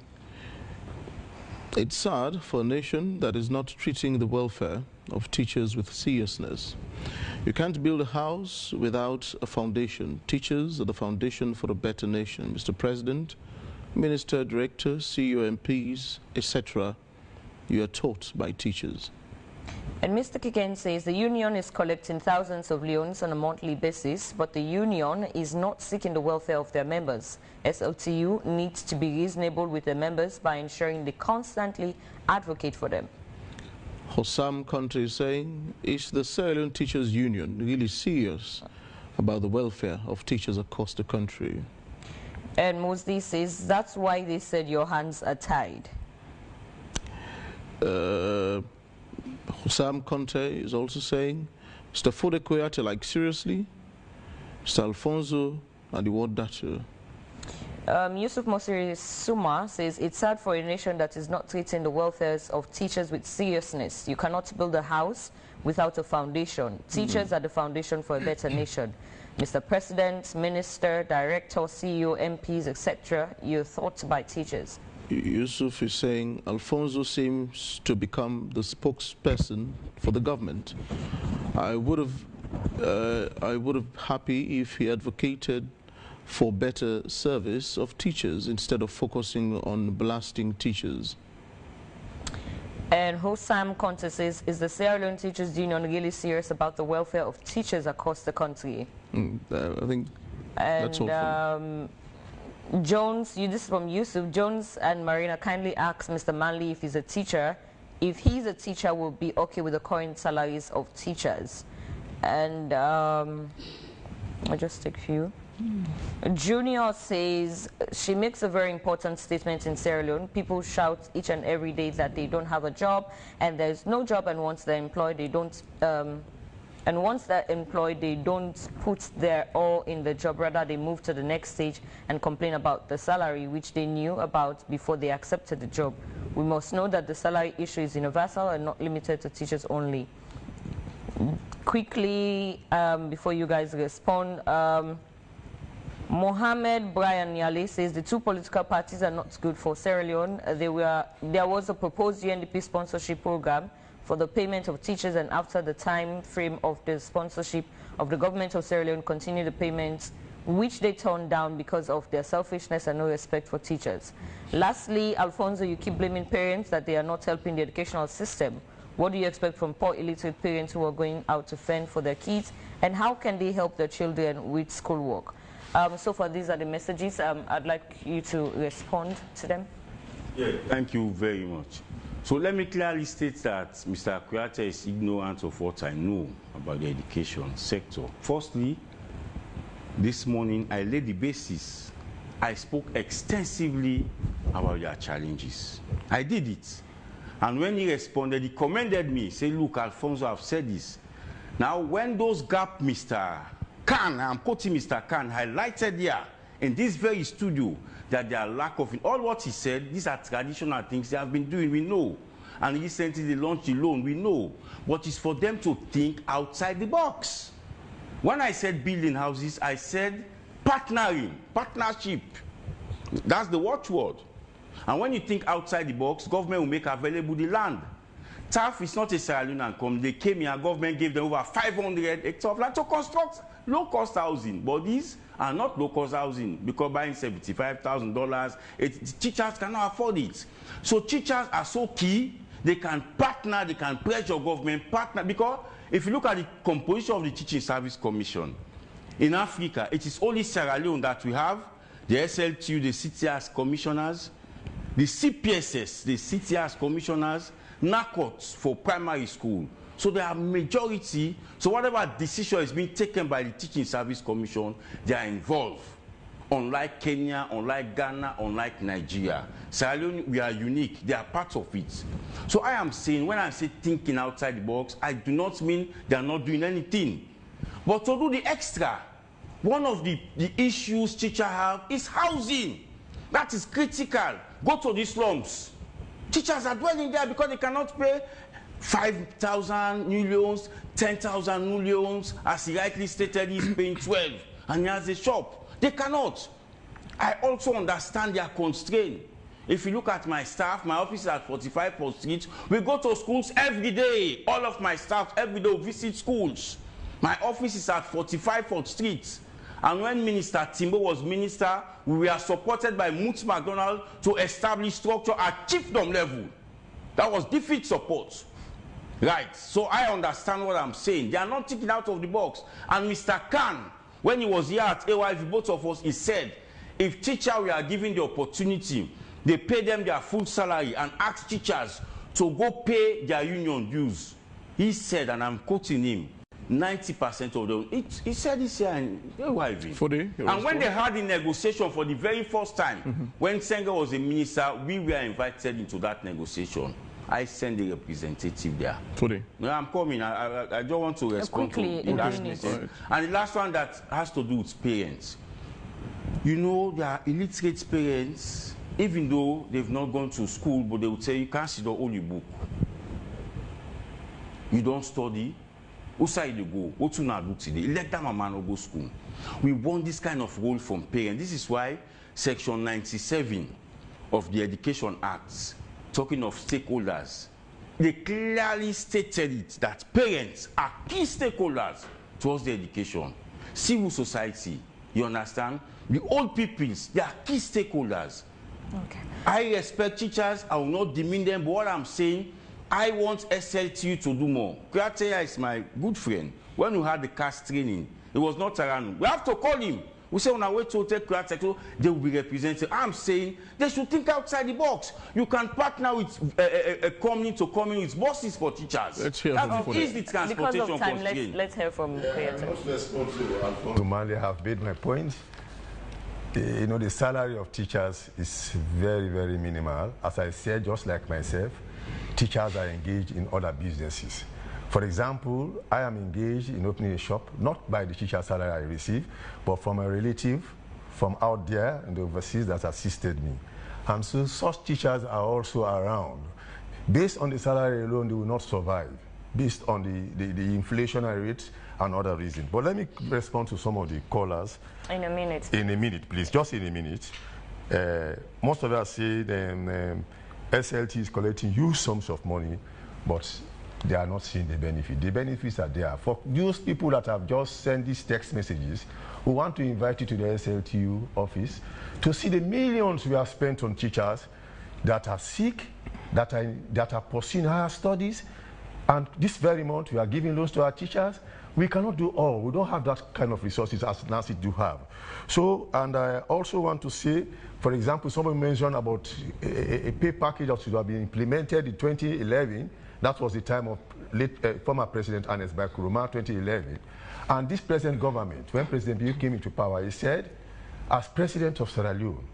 S3: it's sad for a nation that is not treating the welfare of teachers with seriousness. You can't build a house without a foundation. Teachers are the foundation for a better nation. Mr. President, Minister, Director, CEO, MPs, etc., you are taught by teachers.
S1: And Mr. Kiken says the union is collecting thousands of loans on a monthly basis, but the union is not seeking the welfare of their members. SLTU needs to be reasonable with their members by ensuring they constantly advocate for them.
S3: Hossam Conte is saying, is the Sierra Leone Teachers Union really serious about the welfare of teachers across the country?
S1: And Mosdi says, that's why they said your hands are tied.
S3: Hossam Conte is also saying, Mr. Foday Kuyateh, like seriously? Mr. Alfonso and the word that.
S1: Yusuf Mosiri Suma says, it's sad for a nation that is not treating the welfares of teachers with seriousness. You cannot build a house without a foundation. Teachers are the foundation for a better nation. Mr. President, Minister, Director, CEO, MPs, etc., you're thought by teachers.
S3: Yusuf is saying Alfonso seems to become the spokesperson for the government. I would have happy if he advocated for better service of teachers instead of focusing on blasting teachers.
S1: And Hossam Conte says, is the Sierra Leone Teachers Union really serious about the welfare of teachers across the country?
S3: I think that's all.
S1: Jones, this is from Yusuf. Jones and Marina kindly asked Mr. Manley if he's a teacher. If he's a teacher, will be okay with the current salaries of teachers. And I'll just take a few. Junior says, she makes a very important statement in Sierra Leone. People shout each and every day that they don't have a job and there's no job, and once they're employed, they don't put their all in the job. Rather, they move to the next stage and complain about the salary, which they knew about before they accepted the job. We must know that the salary issue is universal and not limited to teachers only. Quickly, before you guys respond, Mohammed Brian Yale says the two political parties are not good for Sierra Leone. There was a proposed UNDP sponsorship program for the payment of teachers, and after the time frame of the sponsorship of the government of Sierra Leone continued the payments, which they turned down because of their selfishness and no respect for teachers. Lastly, Alfonso, you keep blaming parents that they are not helping the educational system. What do you expect from poor illiterate parents who are going out to fend for their kids, and how can they help their children with schoolwork? So far, these are the messages. I'd like you to respond to them.
S2: Yeah, thank you very much. So let me clearly state that Mr. Kuyateh is ignorant of what I know about the education sector. Firstly, this morning I laid the basis. I spoke extensively about their challenges. I did it. And when he responded, he commended me, said, look, Alfonso, I've said this. Now, when those gaps, Mr. Khan, I'm quoting Mr. Khan, highlighted here in this very studio that there are lack of, all what he said, these are traditional things they have been doing, we know. and recently they launched Leone, we know. But it's for them to think outside the box. When I said building houses, I said partnering, partnership. That's the watchword. And when you think outside the box, government will make available the land. TAF is not a Sierra Leonean company. They came here, government gave them over 500 hectares of land to construct low-cost housing. But these are not low-cost housing because buying $75,000, teachers cannot afford it. So teachers are so key. They can partner, they can pressure government, partner. Because if you look at the composition of the Teaching Service Commission, in Africa, it is only Sierra Leone that we have the SLTU, the CTS commissioners, the CPSS, the CTS commissioners, NACOTs for primary school. So there are majority. So whatever decision is being taken by the Teaching Service Commission, they are involved. Unlike Kenya, unlike Ghana, unlike Nigeria. Sierra Leone, we are unique. They are part of it. So I am saying, when I say thinking outside the box, I do not mean they are not doing anything. But to do the extra, one of the issues teachers have is housing. That is critical. Go to the slums. Teachers are dwelling there because they cannot pay 5,000 new loans, 10,000 new loans. As he rightly stated, he's paying 12, and he has a shop. They cannot. I also understand their constraint. If you look at my staff, my office is at 45 Port Street. We go to schools every day. All of my staff every day visit schools. My office is at 45 Port Street. And when Minister Timbo was minister, we were supported by Moots McDonald to establish structure at chiefdom level. That was defeat support. Right. So I understand what I'm saying. They are not thinking out of the box. And Mr. Khan, when he was here at AYV, both of us, he said, if teachers were given the opportunity, they pay them their full salary and ask teachers to go pay their union dues. He said, and I'm quoting him, 90% of them. He said this here in AYV. And when they had the negotiation for the very first time, when Senga was a minister, we were invited into that negotiation. I sent a representative there. No, I'm coming. I don't want to respond quickly, to the last message. And the last one that has to do with parents. You know, there are illiterate parents, even though they've not gone to school, but they will say, you can't sit down, hold your book. You don't study. Outside you go, what you do today? Let that man go school. We want this kind of role from parents. This is why Section 97 of the Education Act, talking of stakeholders, they clearly stated it that parents are key stakeholders towards the education. Civil society, you understand? The old peoples, they are key stakeholders. Okay. I respect teachers, I will not demean them, but what I'm saying, I want SLTU to do more. Kuyateh is my good friend. When we had the cast training, it was not around. We have to call him. We say on our way to take Kuyateh, so they will be represented. I'm saying they should think outside the box. You can partner with a company to come in with buses for teachers.
S3: Let's hear
S2: from the transportation.
S1: Because of time, let's hear from Kuyateh.
S4: Normally, I have made my point. You know, the salary of teachers is very, very minimal. As I said, just like myself, teachers are engaged in other businesses. For example, I am engaged in opening a shop, not by the teacher salary I receive, but from a relative from out there in the overseas that assisted me. And so such teachers are also around. Based on the salary alone, they will not survive, based on the inflationary rate and other reasons. But let me respond to some of the callers.
S1: In a minute.
S4: In a minute, please, just in a minute. Most of us say SLT is collecting huge sums of money, but they are not seeing the benefit. The benefits are there. For those people that have just sent these text messages, we want to invite you to the SLTU office to see the millions we have spent on teachers that are sick, that are pursuing higher studies, and this very month we are giving loans to our teachers. We cannot do all. We don't have that kind of resources as NASIT do have. So, and I also want to say, for example, someone mentioned about a pay package that should have been implemented in 2011. That was the time of former President Ernest Bai Koroma, 2011. And this present government, when President Biyu came into power, he said, as President of Sierra Leone,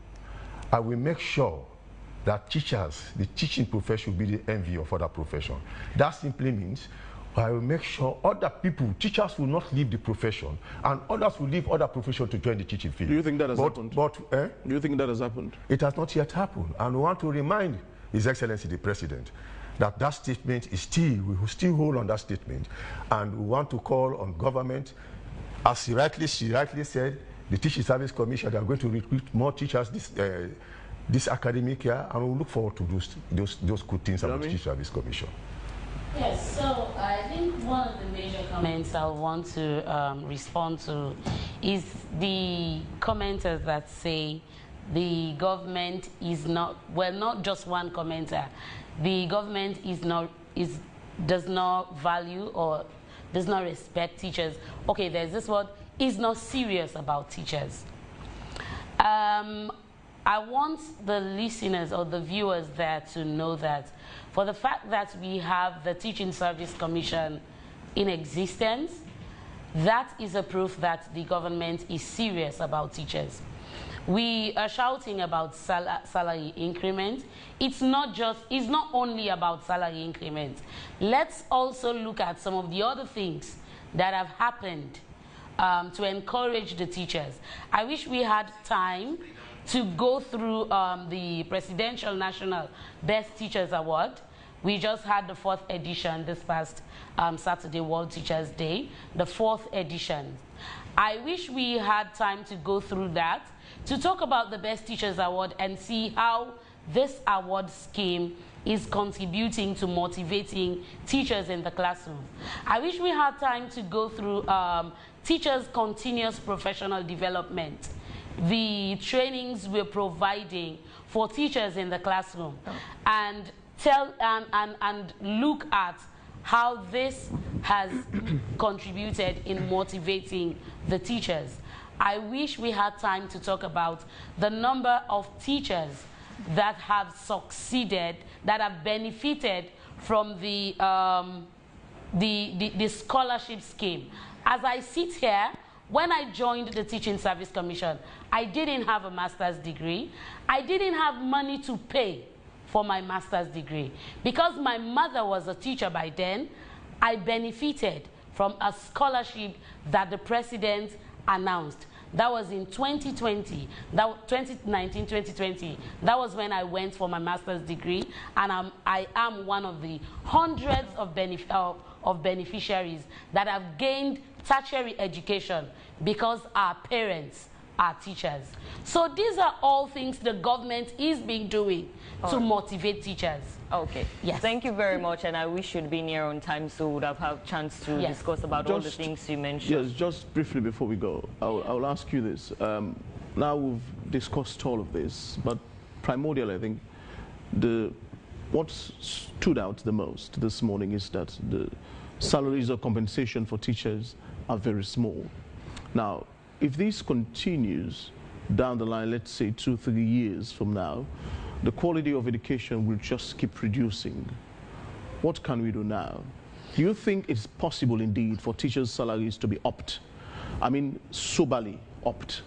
S4: I will make sure that teachers, the teaching profession, will be the envy of other professions. That simply means I will make sure other people, teachers will not leave the profession, and others will leave other professions to join the teaching field.
S3: Do you think that has happened?
S4: Do
S3: you think that has happened?
S4: It has not yet happened. And we want to remind His Excellency the President that statement is still, we will still hold on that statement, and we want to call on government, as she rightly said, the Teaching Service Commission, they are going to recruit more teachers this academic year, and we look forward to those good things about the Teaching Service Commission.
S5: Yes, so I think one of the major comments I want to respond to is the commenters that say the government is not, well, not just one commenter, the government does not value or does not respect teachers. Okay, there's this word, is not serious about teachers. I want the listeners or the viewers there to know that for the fact that we have the Teaching Service Commission in existence, that is a proof that the government is serious about teachers. We are shouting about salary increment. It's not only about salary increment. Let's also look at some of the other things that have happened to encourage the teachers. I wish we had time to go through the Presidential National Best Teachers Award. We just had the 4th edition this past Saturday, World Teachers Day, the 4th edition. I wish we had time to go through that, to talk about the Best Teachers Award and see how this award scheme is contributing to motivating teachers in the classroom. I wish we had time to go through teachers' continuous professional development, the trainings we're providing for teachers in the classroom, and look at how this has contributed in motivating the teachers. I wish we had time to talk about the number of teachers that have succeeded, that have benefited from the scholarship scheme. As I sit here, when I joined the Teaching Service Commission, I didn't have a master's degree. I didn't have money to pay for my master's degree. Because my mother was a teacher by then, I benefited from a scholarship that the president announced. That was in 2020, 2019-2020. That was when I went for my master's degree, and I am one of the hundreds of beneficiaries that have gained tertiary education because our parents are teachers. So these are all things the government is being doing to motivate teachers.
S1: Okay. Yes. Thank you very much, and I wish you'd been here on time so we would have had a chance to discuss about all the things you mentioned.
S3: Yes, just briefly before we go, I'll ask you this. Now we've discussed all of this, but primordially, I think what stood out the most this morning is that the salaries or compensation for teachers are very small. Now, if this continues down the line, let's say 2-3 years from now, the quality of education will just keep reducing. What can we do now? Do you think it's possible indeed for teachers' salaries to be upped? I mean, soberly upped.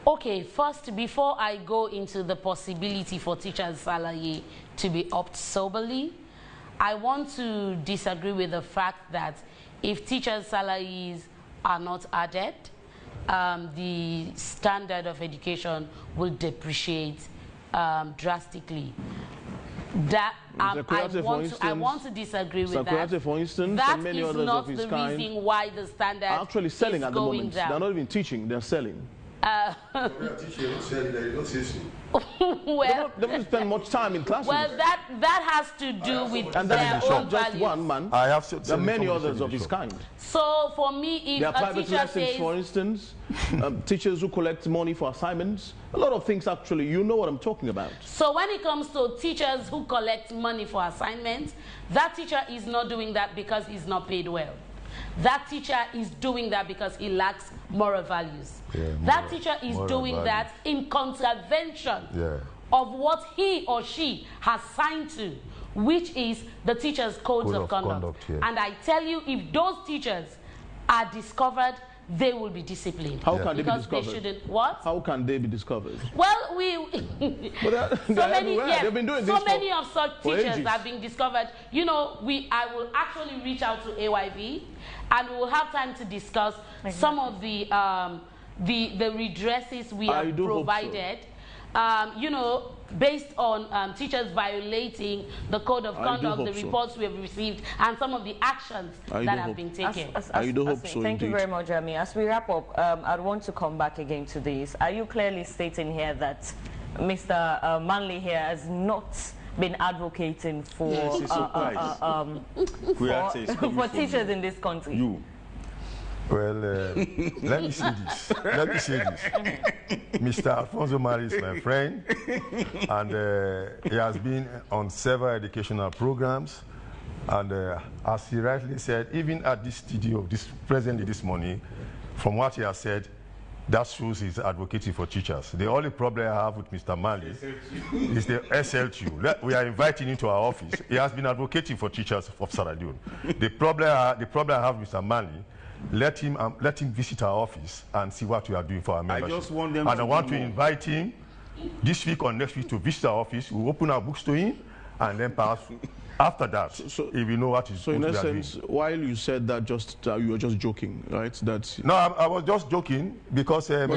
S5: Okay, first, before I go into the possibility for teachers' salary to be upped soberly, I want to disagree with the fact that if teachers' salaries are not added, the standard of education will depreciate drastically. That I want to disagree with that.
S3: For instance,
S5: that
S3: and many
S5: is
S3: others
S5: not
S3: of his
S5: the
S3: kind
S5: reason why the standard
S3: are actually selling
S5: is
S3: at the
S5: going
S3: moment.
S5: down.
S3: They're not even teaching; they're selling.
S5: Well,
S3: they don't spend much time in classrooms.
S5: Well, that has to do with their own
S3: just
S5: values.
S3: one man.
S4: I have
S3: there are many others of his kind.
S5: So for me, if
S3: there are
S5: a
S3: private
S5: teacher
S3: lessons,
S5: says,
S3: for instance, teachers who collect money for assignments, a lot of things actually. You know what I'm talking about.
S5: So when it comes to teachers who collect money for assignments, that teacher is not doing that because he's not paid well. That teacher is doing that because he lacks moral values. That teacher is doing that in contravention of what he or she has signed to, which is the teacher's codes of conduct. And I tell you, if those teachers are discovered, they will be disciplined.
S3: How can they be discovered?
S5: They shouldn't, what?
S3: How can they be discovered?
S5: Well,
S3: they've been doing this
S5: many of such teachers
S3: ages.
S5: have been discovered. You know, I will actually reach out to AYV, and we will have time to discuss some of the redresses we have provided. you know, based on teachers violating the code of conduct, the reports we have received, and some of the actions that have been taken.
S1: Thank you very much, Jeremy. As we wrap up, I want to come back again to this. Are you clearly stating here that Mr. Manley here has not been advocating for for teachers in this country?
S4: Well, let me say this. Mr. Alfonso Mari is my friend, and he has been on several educational programs. And as he rightly said, even at this studio, presently this morning, from what he has said, that shows he's advocating for teachers. The only problem I have with Mr. Mali is the SLTU. We are inviting him to our office. He has been advocating for teachers of Sierra Leone. The problem I have with Mr. Mali, let him visit our office and see what we are doing for our membership.
S2: I just want them
S4: and I want to invite him this week or next week to visit our office. We'll open our books to him, and then perhaps after that, if you know what is.
S3: So in essence, while you said that, you were just joking, right? That
S4: no, I was just joking because over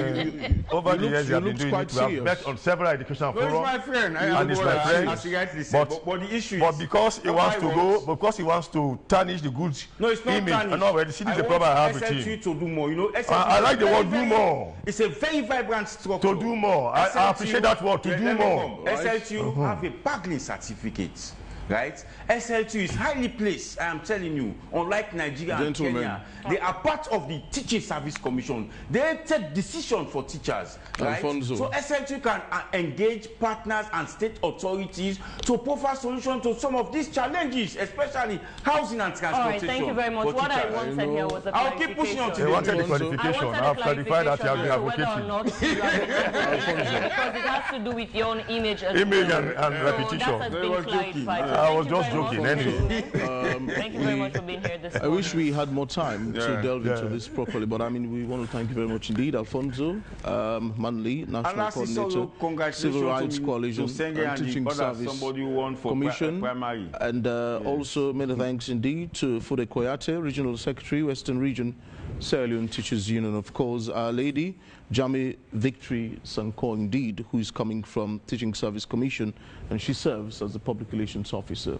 S4: the years we have been doing it. We have met on several educational forums.
S2: He's my friend.
S4: And he's my friend.
S2: As he rightly said, but the issue is,
S4: but because he wants to go, because he wants to tarnish the good image. No, this is the problem I have with him.
S2: SLT to do more. You know,
S4: I like the word "do more."
S2: It's a very vibrant structure.
S4: To do more. I appreciate that word. To do more.
S2: SLT have a bargaining certificate. Right? SLT is highly placed, I am telling you, unlike Nigeria and Kenya. They are part of the Teaching Service Commission. They take decisions for teachers. Right? So SLT can engage partners and state authorities to provide solutions to some of these challenges, especially housing and transportation.
S1: All right, thank you very much. What I wanted here was a clarification.
S2: I'll keep pushing on to
S4: the clarification. I've clarified that you have been advocating.
S1: Because it has to do with your own image as
S4: image and repetition.
S1: That has been clarified.
S4: I was just joking anyway.
S1: Thank you very much for being here this morning.
S3: I wish we had more time to delve into this properly, but I mean, we want to thank you very much indeed, Alfonso Manley, National Coordinator, Civil Rights Coalition and Teaching Service Commission, and also many thanks indeed to Foday Kuyateh, Regional Secretary, Western Region, Sierra Leone Teachers Union, of course, Our Lady, Jami Victory Sanko, indeed, who is coming from Teaching Service Commission, and she serves as the Public Relations Officer.